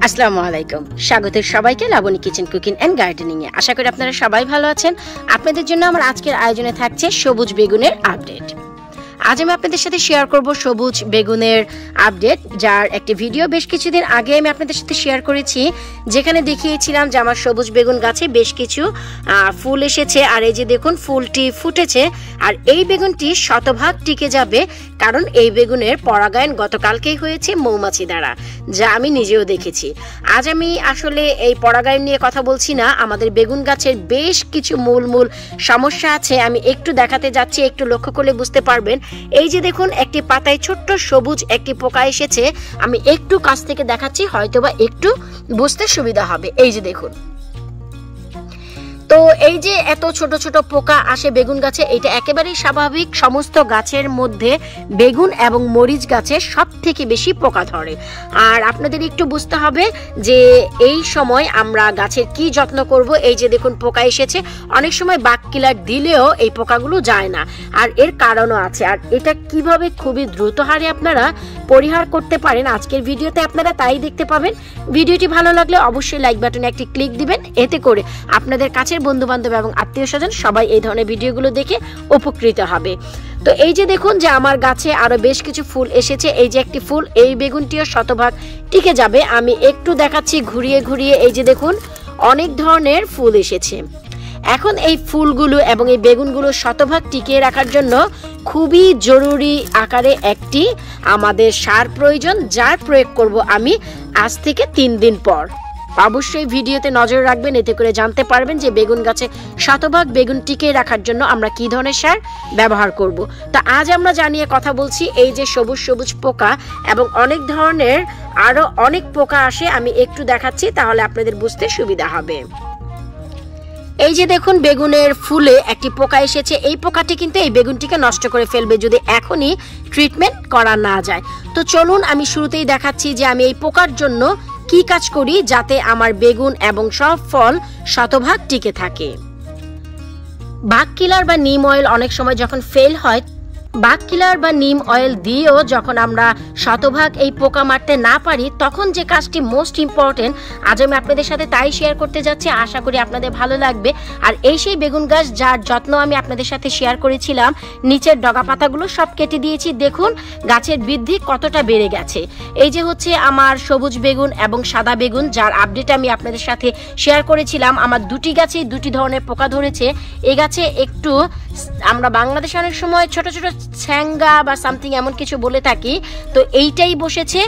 আসসালামু আলাইকুম। স্বাগত সবাইকে Laboni kitchen cooking and gardening এ। আশা করি আপনারা সবাই ভালো আছেন। আপনাদের জন্য আমার আজকের আয়োজনে থাকছে সবুজ বেগুনের আপডেট। আজ আমি আপনাদের সাথে শেয়ার করব সবুজ বেগুনের আপডেট, যার একটি ভিডিও বেশ কিছুদিন আগে আমি আপনাদের সাথে শেয়ার করেছি, যেখানে দেখিয়েছিলাম যে আমার সবুজ বেগুন গাছে বেশ কিছু ফুল এসেছে। আর এই যে দেখুন ফুলটি ফুটেছে, আর এই বেগুনটি শতভাগ টিকে যাবে, কারণ এই বেগুনের পরাগায়ন গতকালকেই হয়েছে মৌমাছি দ্বারা, যা আমি নিজেও দেখেছি। আজ আমি আসলে এই পরাগায়ন নিয়ে কথা বলছি না, আমাদের বেগুন গাছের বেশ কিছু মূল সমস্যা আছে, আমি একটু দেখাতে যাচ্ছি, একটু লক্ষ্য করলে বুঝতে পারবেন। এই যে দেখুন একটি পাতায় ছোট্ট সবুজ একটি পোকা এসেছে, আমি একটু কাছ থেকে দেখাচ্ছি, হয়তোবা একটু বুঝতে সুবিধা হবে। এই যে দেখুন, তো এই যে এত ছোট ছোট পোকা আসে বেগুন গাছে, এটা একেবারেই স্বাভাবিক। সমস্ত গাছের মধ্যে বেগুন এবং মরিচ গাছে সব থেকে বেশি পোকা ধরে। আর আপনাদের একটু বুঝতে হবে যে এই সময় আমরা গাছের কি যত্ন করব। এই যে দেখুন পোকা এসেছে, অনেক সময় বাগ কিলার দিলেও এই পোকাগুলো যায় না, আর এর কারণও আছে। আর এটা কিভাবে খুবই দ্রুত হারে আপনারা পরিহার করতে পারেন আজকের ভিডিওতে আপনারা তাই দেখতে পাবেন। ভিডিওটি ভালো লাগলে অবশ্যই লাইক বাটনে একটি ক্লিক দিবেন, এতে করে আপনাদের কাছের বন্ধু বান্ধব এবং আত্মীয় স্বজন সবাই এই ধরনের ভিডিওগুলো দেখে উপকৃত হবে। তো এই যে দেখুন যে আমার গাছে আরো বেশ কিছু ফুল এসেছে। এই যে একটি ফুল, এই বেগুনটিও শতভাগ টিকে যাবে। আমি একটু দেখাচ্ছি ঘুরিয়ে ঘুরিয়ে। এই যে দেখুন অনেক ধরনের ফুল এসেছে। এখন এই ফুলগুলো এবং এই বেগুনগুলো শতভাগ টিকিয়ে রাখার জন্য খুবই জরুরি আকারে একটি আমাদের সার প্রয়োজন, যার প্রয়োগ করব আমি আজ থেকে 3 দিন পর। অবশ্যই ভিডিওতে নজর রাখবেন, এতে করে জানতে পারবেন যে বেগুন গাছে শতভাগ বেগুন টিকিয়ে রাখার জন্য আমরা কি ধরনের সার ব্যবহার করব। তো আজ আমরা জানিয়ে কথা বলছি এই যে সবুজ সবুজ পোকা এবং অনেক ধরনের আরো অনেক পোকা আসে, আমি একটু দেখাচ্ছি, তাহলে আপনাদের বুঝতে সুবিধা হবে। এই যে দেখুন বেগুনের ফুলে একটি পোকা এসেছে। এই পোকাটি কিন্তু এই বেগুনটিকে নষ্ট করে ফেলবে যদি এখনই ট্রিটমেন্ট করা না যায়। তো চলুন আমি শুরুতেই দেখাচ্ছি যে আমি এই পোকার জন্য কি কাজ করি, যাতে আমার বেগুন এবং সব ফল শতভাগ টিকে থাকে। বাগ কিলার বা নিম অয়েল অনেক সময় যখন ফেল হয়, বাগ কিলার বা নিম অয়েল দিয়েও যখন আমরা শতভাগ এই পোকা মারতে না পারি, তখন যে কাজটি মোস্ট ইম্পর্টেন্ট আজ আমি আপনাদের সাথে তাই শেয়ার করতে যাচ্ছি। আশা করি আপনাদের ভালো লাগবে। আর এই সেই বেগুন গাছ যার যত্ন আমি আপনাদের সাথে শেয়ার করেছিলাম, নিচের ডগা পাতাগুলো সব কেটে দিয়েছি। দেখুন গাছের বৃদ্ধি কতটা বেড়ে গেছে। এই যে হচ্ছে আমার সবুজ বেগুন এবং সাদা বেগুন, যার আপডেট আমি আপনাদের সাথে শেয়ার করেছিলাম। আমার দুটি গাছে দুটি ধরনের পোকা ধরেছে। এই গাছে একটু আমরা বাংলাদেশে অনেক সময় ছোট ছোট ছ্যাঙ্গা বা সামথিং এমন কিছু বলে থাকি, তো এইটাই বসেছে।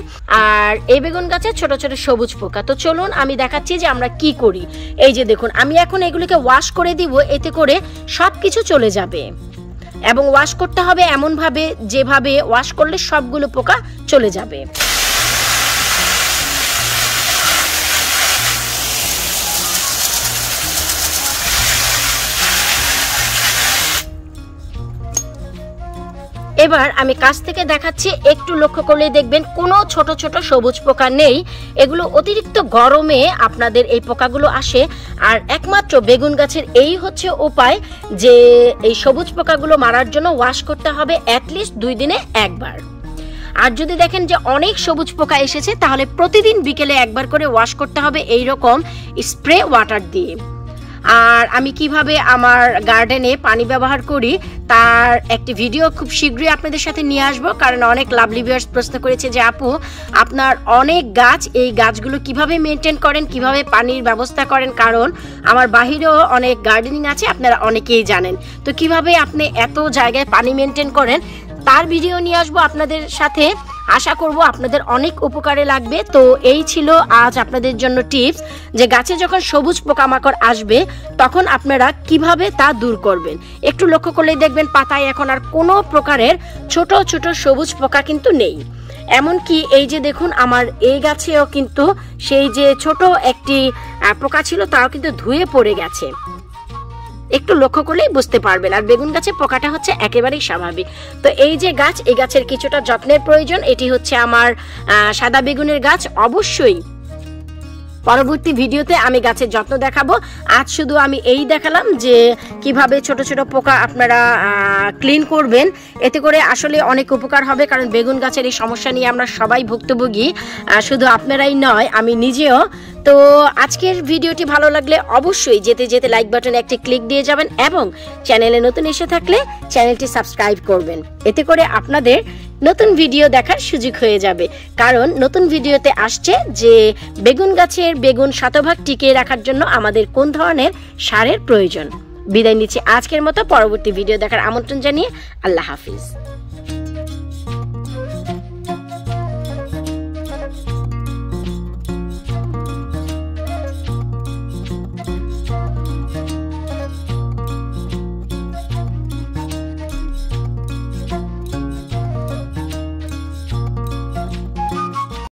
আর এই বেগুন গাছে ছোট ছোট সবুজ পোকা। তো চলুন আমি দেখাচ্ছি যে আমরা কি করি। এই যে দেখুন আমি এখন এগুলিকে ওয়াশ করে দিব, এতে করে সবকিছু চলে যাবে। এবং ওয়াশ করতে হবে এমন ভাবে যেভাবে ওয়াশ করলে সবগুলো পোকা চলে যাবে। এবার আমি কাছ থেকে দেখাচ্ছি, একটু লক্ষ্য করলে দেখবেন কোনো ছোট ছোট সবুজ পোকা নেই। এগুলো অতিরিক্ত গরমে আপনাদের এই পোকাগুলো আসে। আর একমাত্র বেগুন গাছের এই হচ্ছে উপায় যে এই সবুজ পোকাগুলো মারার জন্য ওয়াশ করতে হবে অ্যাটলিস্ট 2 দিনে একবার। আর যদি দেখেন যে অনেক সবুজ পোকা এসেছে, তাহলে প্রতিদিন বিকেলে একবার করে ওয়াশ করতে হবে এই রকম স্প্রে ওয়াটার দিয়ে। আর আমি কিভাবে আমার গার্ডেনে পানি ব্যবহার করি তার একটি ভিডিও খুব শীঘ্রই আপনাদের সাথে নিয়ে আসবো, কারণ অনেক লাভলি ভিউয়ার্স প্রশ্ন করেছে যে আপু আপনার অনেক গাছ, এই গাছগুলো কিভাবে মেনটেন করেন, কিভাবে পানির ব্যবস্থা করেন, কারণ আমার বাহিরেও অনেক গার্ডেনিং আছে, আপনারা অনেকেই জানেন। তো কিভাবে আপনি এত জায়গায় পানি মেনটেন করেন তার ভিডিও নিয়ে আসবো আপনাদের সাথে। আশা করব আপনাদের অনেক উপকারে লাগবে। তো এই ছিল আজ আপনাদের জন্য টিপস, যে গাছে যখন সবুজ পোকামাকড় আসবে তখন আপনারা কিভাবে তা দূর করবেন। একটু লক্ষ্য করলেই দেখবেন পাতায় এখন আর কোনো প্রকারের ছোট ছোট সবুজ পোকা কিন্তু নেই। এমনকি এই যে দেখুন আমার এই গাছেও কিন্তু সেই যে ছোট একটি পোকা ছিল তাও কিন্তু ধুয়ে পড়ে গেছে। একটু লক্ষ্য করলেই বুঝতে পারবেন। আর বেগুন গাছে পোকাটা হচ্ছে একেবারেই স্বাভাবিক। তো এই যে গাছ, এই গাছের কিছুটা যত্নের প্রয়োজন। এটি হচ্ছে আমার সাদা বেগুনের গাছ। অবশ্যই পরবর্তী ভিডিওতে আমি গাছের যত্ন দেখাবো। আজ শুধু আমি এই দেখালাম যে কিভাবে ছোট ছোট পোকা আপনারা ক্লিন করবেন, এতে করে আসলে অনেক উপকার হবে। কারণ বেগুন গাছের এই সমস্যা নিয়ে আমরা সবাই ভুক্তভোগী, শুধু আপনারাই নয়, আমি নিজেও। তো আজকের ভিডিওটি ভালো লাগলে অবশ্যই যেতে যেতে লাইক বাটনে একটি ক্লিক দিয়ে যাবেন এবং চ্যানেলে নতুন এসে থাকলে চ্যানেলটি সাবস্ক্রাইব করবেন। এতে করে আপনাদের নতুন ভিডিও দেখার সুযোগ হয়ে যাবে। কারণ নতুন ভিডিওতে আসছে যে বেগুন গাছের বেগুন শতভাগ টিকিয়ে রাখার জন্য আমাদের কোন ধরনের সারের প্রয়োজন। বিদায় নিচ্ছি আজকের মতো। পরবর্তী ভিডিও দেখার আমন্ত্রণ জানিয়ে আল্লাহ হাফিজ।